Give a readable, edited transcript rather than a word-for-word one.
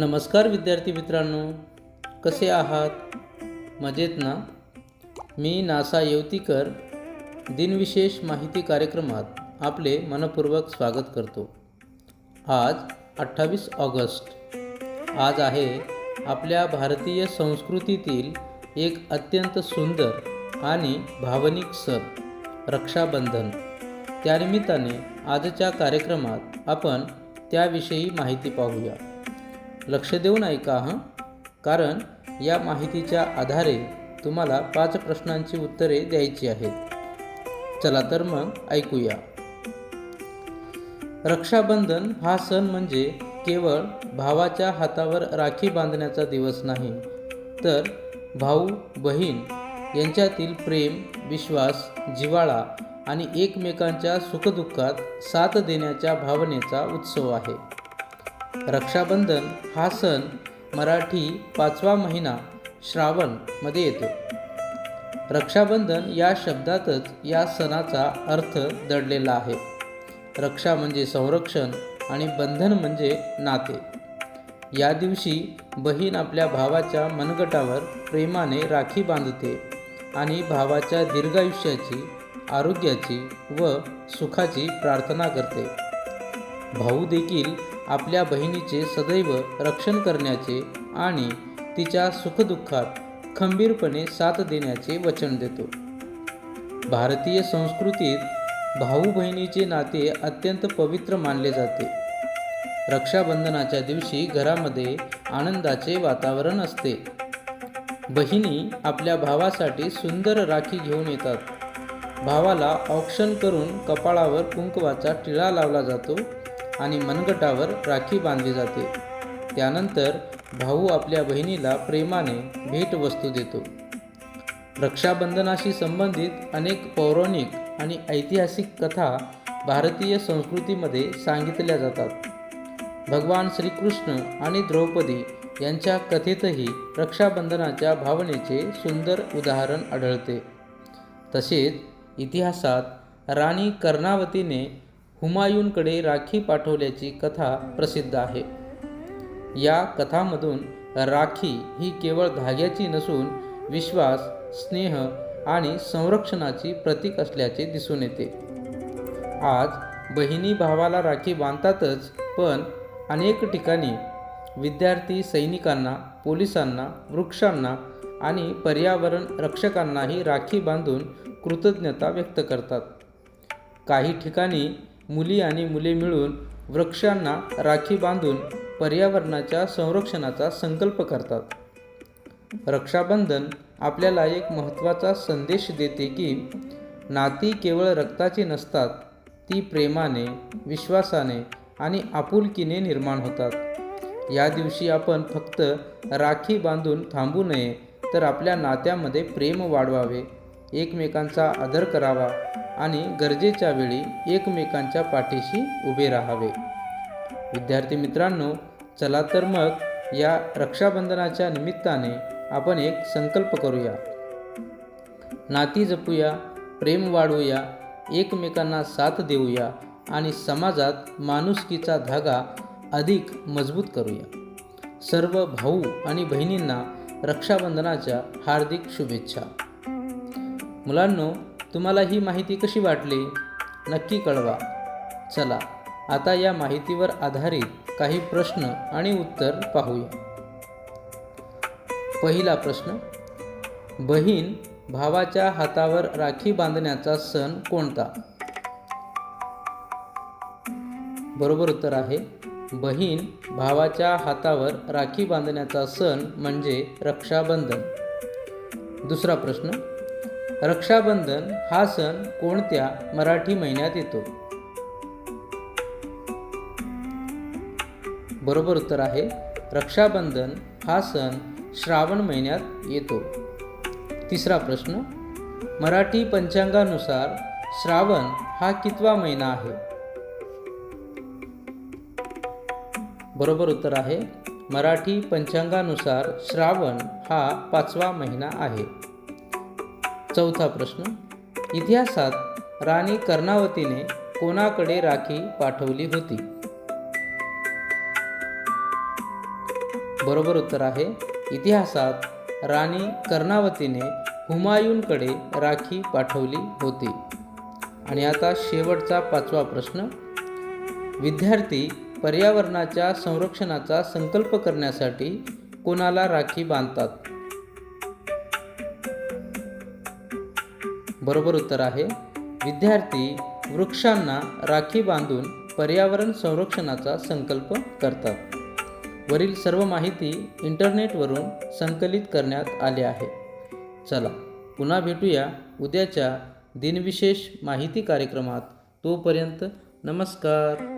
नमस्कार विद्यार्थी मित्रांनो, कसे आहात? मजेत ना? मी नासा येवतीकर दिनविशेष माहिती कार्यक्रमात आपले मनपूर्वक स्वागत करतो। आज 28 ऑगस्ट। आज आहे आपल्या भारतीय संस्कृतीतील एक अत्यंत सुंदर आणि भावनिक सण रक्षाबंधन। त्यानिमित्ताने आजच्या कार्यक्रमात आपण त्याविषयी माहिती पाहूया। लक्ष देऊन ऐका कारण या माहितीच्या आधारे तुम्हाला 5 प्रश्नांची उत्तरे द्यायची आहेत। चला तर मग ऐकूया। रक्षाबंधन हा सण म्हणजे केवळ भावाच्या हातावर राखी बांधण्याचा दिवस नाही, तर भाऊ बहीण यांच्यातील प्रेम, विश्वास, जिव्हाळा आणि एकमेकांच्या सुखदुःखात साथ देण्याच्या भावनेचा उत्सव आहे। रक्षाबंधन हा सण मराठी 5वा महिना श्रावण मध्ये येतो। रक्षाबंधन या शब्दातच या सणाचा अर्थ दडलेला आहे। रक्षा म्हणजे संरक्षण आणि बंधन म्हणजे नाते। या दिवशी बहीण आपल्या भावाच्या मनगटावर प्रेमाने राखी बांधते आणि भावाच्या दीर्घायुष्याची, आरोग्याची व सुखाची प्रार्थना करते। भाऊ देखील आपल्या बहिणीचे सदैव रक्षण करण्याचे आणि तिच्या सुखदुःखात खंबीरपणे साथ देण्याचे वचन देतो। भारतीय संस्कृतीत भाऊ बहिणीचे नाते अत्यंत पवित्र मानले जाते। रक्षाबंधनाच्या दिवशी घरामध्ये आनंदाचे वातावरण असते। बहिणी आपल्या भावासाठी सुंदर राखी घेऊन येतात। भावाला औक्षण करून कपाळावर कुंकवाचा टिळा लावला जातो आणि मनगटावर राखी बांधली जाते। त्यानंतर भाऊ आपल्या बहिणीला प्रेमाने भेटवस्तू देतो। रक्षाबंधनाशी संबंधित अनेक पौराणिक आणि ऐतिहासिक कथा भारतीय संस्कृतीमध्ये सांगितल्या जातात। भगवान श्रीकृष्ण आणि द्रौपदी यांच्या कथेतही रक्षाबंधनाच्या भावनेचे सुंदर उदाहरण आढळते। तसेच इतिहासात राणी कर्णावतीने हुमायूनकडे राखी पाठवल्याची कथा प्रसिद्ध आहे। या कथामधून राखी ही केवळ धाग्याची नसून विश्वास, स्नेह आणि संरक्षणाची प्रतीक असल्याचे दिसून येते। आज बहिणी भावाला राखी बांधतातच, पण अनेक ठिकाणी विद्यार्थी सैनिकांना, पोलिसांना, वृक्षांना आणि पर्यावरण रक्षकांनाही राखी बांधून कृतज्ञता व्यक्त करतात। काही ठिकाणी मुली आणि मुले मिळून वृक्षांना राखी बांधून पर्यावरणाच्या संरक्षणाचा संकल्प करतात। रक्षाबंधन आपल्याला एक महत्त्वाचा संदेश देते की नाती केवळ रक्ताची नसतात, ती प्रेमाने, विश्वासाने आणि आपुलकीने निर्माण होतात। या दिवशी आपण फक्त राखी बांधून थांबू नये, तर आपल्या नात्यामध्ये प्रेम वाढवावे, एकमेकांचा आदर करावा आणि गरजेच्या वेळी एकमेकांच्या पाठीशी उभे राहावे। विद्यार्थी मित्रांनो, चला तर मग या रक्षाबंधनाच्या निमित्ताने आपण एक संकल्प करूया। नाती जपूया, प्रेम वाढवूया, एकमेकांना साथ देऊया आणि समाजात माणुसकीचा धागा अधिक मजबूत करूया। सर्व भाऊ आणि बहिणींना रक्षाबंधनाच्या हार्दिक शुभेच्छा। मुलांनो, तुम्हाला ही माहिती कशी वाटली? नक्की कळवा। चला आता या माहितीवर आधारित काही प्रश्न आणि उत्तर पाहूया। पहिला प्रश्न, बहीण भावाच्या हातावर राखी बांधण्याचा सण कोणता? बरोबर उत्तर आहे बहीण भावाच्या हातावर राखी बांधण्याचा सण म्हणजे रक्षाबंधन। दुसरा प्रश्न, रक्षाबंधन हा सण कोणत्या मराठी महिन्यात येतो? बरोबर उत्तर आहे रक्षाबंधन हा सण श्रावण महिन्यात येतो। तिसरा प्रश्न, मराठी पंचांगानुसार श्रावण हा कितवा महिना आहे? बरोबर उत्तर आहे मराठी पंचांगानुसार श्रावण हा 5वा महिना आहे। चौथा प्रश्न, इतिहासात राणी कर्णावतीने कोणाकडे राखी पाठवली होती? बरोबर उत्तर आहे इतिहासात राणी कर्णावतीने हुमायूनकडे राखी पाठवली होती. आणि आता शेवटचा 5वा प्रश्न. विद्यार्थी पर्यावरणाच्या संरक्षणाचा संकल्प करण्यासाठी कोणाला राखी बांधतात? बरोबर उत्तर आहे विद्यार्थी वृक्षांना राखी बांधून पर्यावरण संरक्षणाचा संकल्प करतात. वरील सर्व माहिती इंटरनेटवरून संकलित करण्यात आली आहे. चला पुन्हा भेटूया उद्याच्या दिनविशेष माहिती कार्यक्रमात. तोपर्यंत नमस्कार.